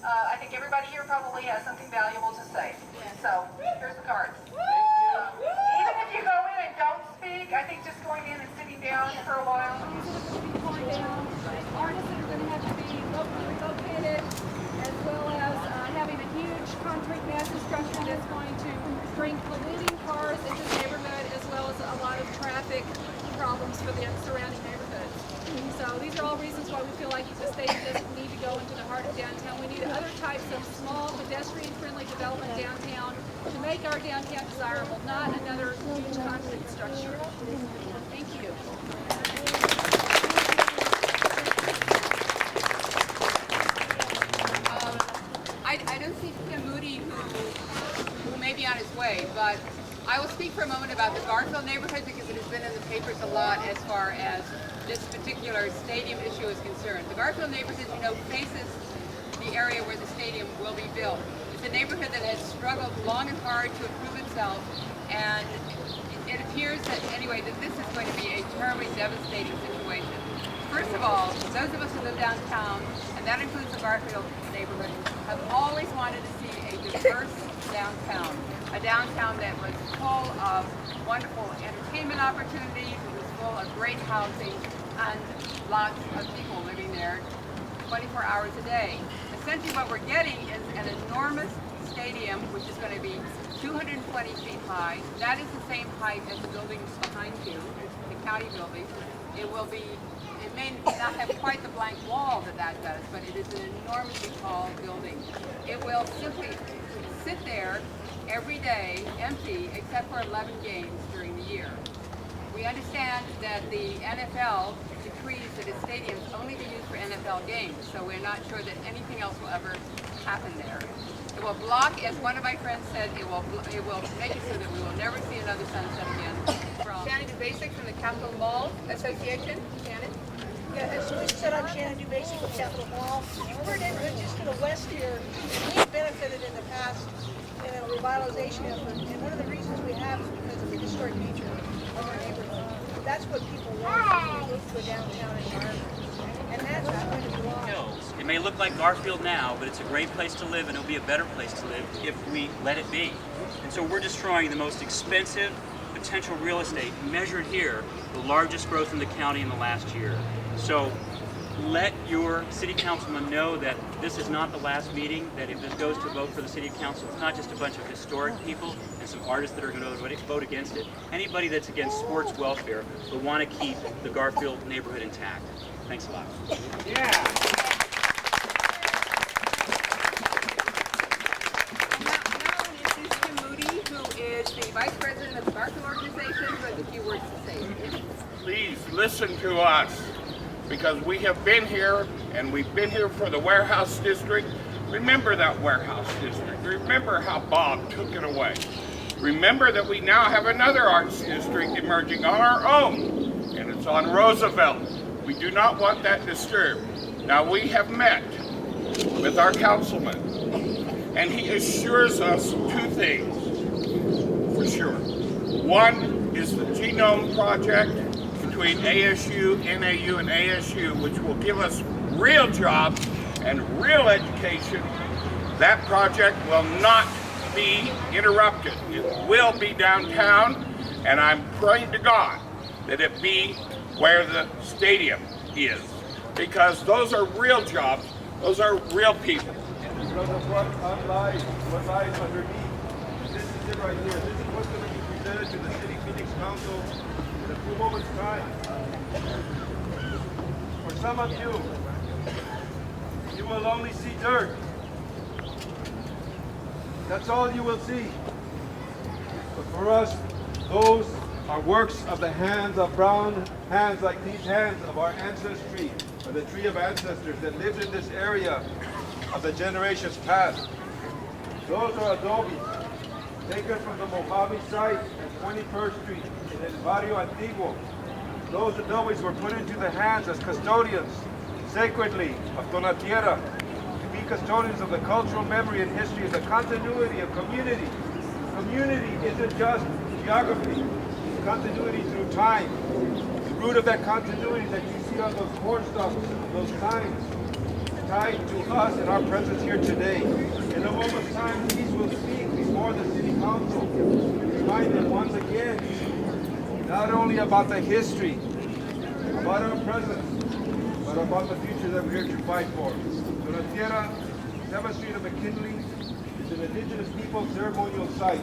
I think everybody here probably has something valuable to say. So, here's the cards. Even if you go in and don't speak, I think just going in and sitting down for a while. Artists that are going to have to be locally relocated, as well as having a huge concrete massive structure that's going to bring polluting cars into the neighborhood, as well as a lot of traffic problems for the surrounding neighborhoods. So these are all reasons why we feel like the stadium doesn't need to go into the heart of downtown. We need other types of small pedestrian-friendly development downtown to make our downtown desirable, not another huge concrete structure. Thank you. I don't see Tim Moody, who may be on his way, but I will speak for a moment about the Garfield neighborhood because it has been in the papers a lot as far as this particular stadium issue is concerned. The Garfield neighborhood, you know, faces the area where the stadium will be built. It's a neighborhood that has struggled long and hard to improve itself, and it appears that, anyway, that this is going to be a terribly devastating situation. First of all, those of us who live downtown, and that includes the Garfield neighborhood, have always wanted to see a diverse downtown. A downtown that was full of wonderful entertainment opportunities, it was full of great housing, and lots of people living there 24 hours a day. Essentially what we're getting is an enormous stadium, which is going to be 220 feet high. That is the same height as the buildings behind you, the county building. It may not have quite the blank wall that does, but it is an enormously tall building. It will simply sit there every day empty except for 11 games during the year. We understand that the NFL decrees that its stadiums only be used for NFL games, so we're not sure that anything else will ever happen there. It will block, as one of my friends said, it will make it so that we will never see another sunset again. From Shannon DeBasic from the Capitol Mall Association. Shannon? Yeah, as Joyce said, I'm Shannon DeBasic with Capitol Mall. We're a neighborhood just to the west here. We've benefited in the past in a revitalization effort, and one of the reasons we have is because of the historic nature of our neighborhood. That's what people want when they look to a downtown environment, and that's what's going to belong. It may look like Garfield now, but it's a great place to live, and it'll be a better place to live if we let it be. And so we're destroying the most expensive potential real estate, measured here, the largest growth in the county in the last year. So let your city councilman know that this is not the last meeting, that if this goes to vote for the city council, it's not just a bunch of historic people and some artists that are going to vote against it. Anybody that's against sports welfare will want to keep the Garfield neighborhood intact. Thanks a lot. Yeah. Now is Tim Moody, who is the vice president of the Garfield organization, who has a few words to say. Please listen to us, because we have been here, and we've been here for the warehouse district. Remember that warehouse district. Remember how Bob took it away. Remember that we now have another arts district emerging on our own, and it's on Roosevelt. We do not want that disturbed. Now, we have met with our councilman, and he assures us two things for sure. One is the Genome Project between ASU, NAU, and ASU, which will give us real jobs and real education. That project will not be interrupted. It will be downtown, and I'm praying to God that it be where the stadium is, because those are real jobs, those are real people. Because of what lies underneath. This is it right here. This is what's going to be presented to the City Phoenix Council in a few moments' time. For some of you, you will only see dirt. That's all you will see. But for us, those are works of the hands of brown hands, like these hands of our ancestry, or the tree of ancestors that lived in this area of the generations past. Those are adobe. taken from the Mojave site at 21st Street in El Barrio Antiguo. Those adobes were put into the hands as custodians, sacredly, of Dona Tierra, to be custodians of the cultural memory and history and the continuity of community. Community isn't just geography, it's continuity through time. The root of that continuity that you see on those corn stalks, those signs, tied to us and our presence here today. In a moment's time, these will speak before the City Council, remind them once again, not only about the history, about our presence, but about the future that we're here to fight for. Dona Tierra, 7th Street of McKinley, is an indigenous people ceremonial site.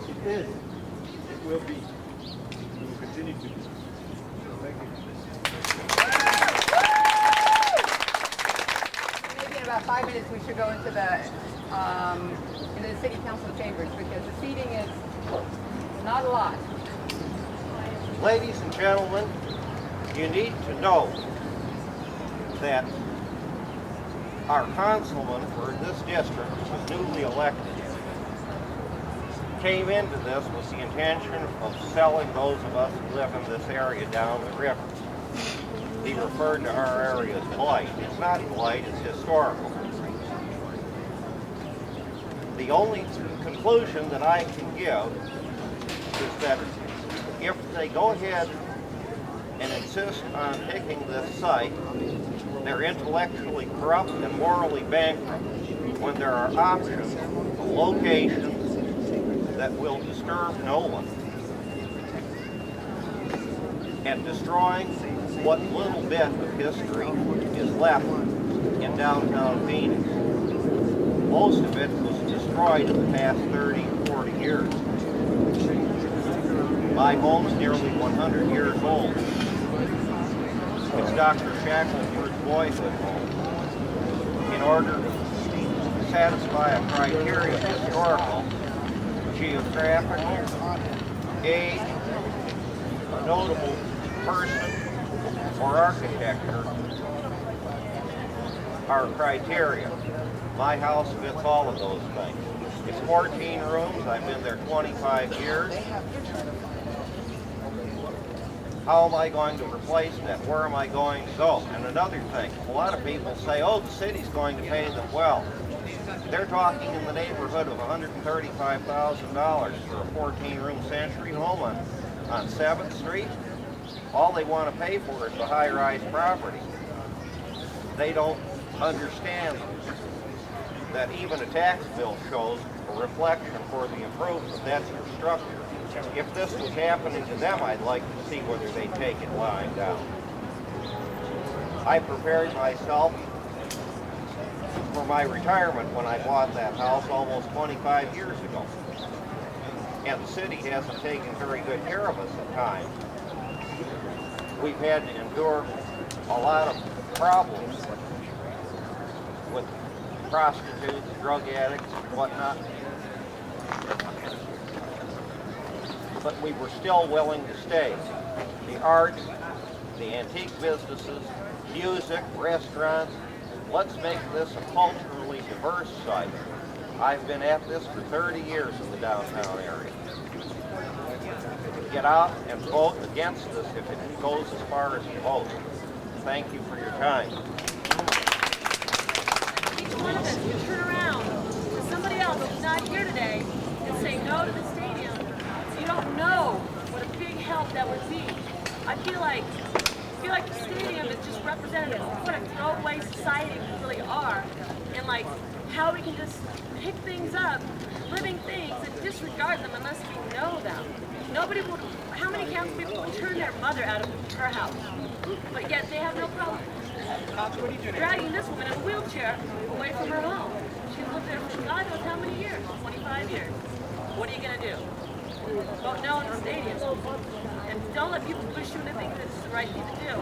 It is, it will be, it will continue to be. Thank you. Maybe in about 5 minutes we should go into the city council chambers because the seating is not a lot. Ladies and gentlemen, you need to know that our councilman for this district was newly elected. Came into this with the intention of selling those of us who live in this area down the river. He referred to our area as blight. It's not blight, it's historical. The only conclusion that I can give is that if they go ahead and insist on picking this site, they're intellectually corrupt and morally bankrupt when there are options of locations that will disturb no one and destroying what little bit of history is left in downtown Phoenix. Most of it was destroyed in the past 30, 40 years. My home's nearly 100 years old. It's Dr. Shackelford's boyhood home. In order to satisfy a criteria of historical, geographical, age, a notable person, or architecture are criteria. My house fits all of those things. It's 14 rooms. I've been there 25 years. How am I going to replace that? Where am I going to go? And another thing, a lot of people say, oh, the city's going to pay them well. They're talking in the neighborhood of $135,000 for a 14-room Century home on 7th Street. All they want to pay for is the high-rise property. They don't understand that even a tax bill shows a reflection for the improvement. That's your structure. If this was happening to them, I'd like to see whether they take it lying down. I prepared myself for my retirement when I bought that house almost 25 years ago. And the city hasn't taken very good care of us at times. We've had to endure a lot of problems with prostitutes, drug addicts, and whatnot. But we were still willing to stay. The arts, the antique businesses, music, restaurants. Let's make this a culturally diverse site. I've been at this for 30 years in the downtown area. Get out and vote against this if it goes as far as you vote. Thank you for your time. Each one of us can turn around to somebody else who's not here today and say no to the stadium. You don't know what a big help that would be. I feel like the stadium is just representative of what a throwaway society we really are, and like how we can just pick things up, living things, and disregard them unless we know them. Nobody would. How many council people would turn their mother out of her house, but yet they have no problem dragging this woman in a wheelchair away from her home? She's lived there for God knows how many years, 25 years. What are you gonna do? Vote no in the stadium. And don't let people push you into thinking it's the right thing to do.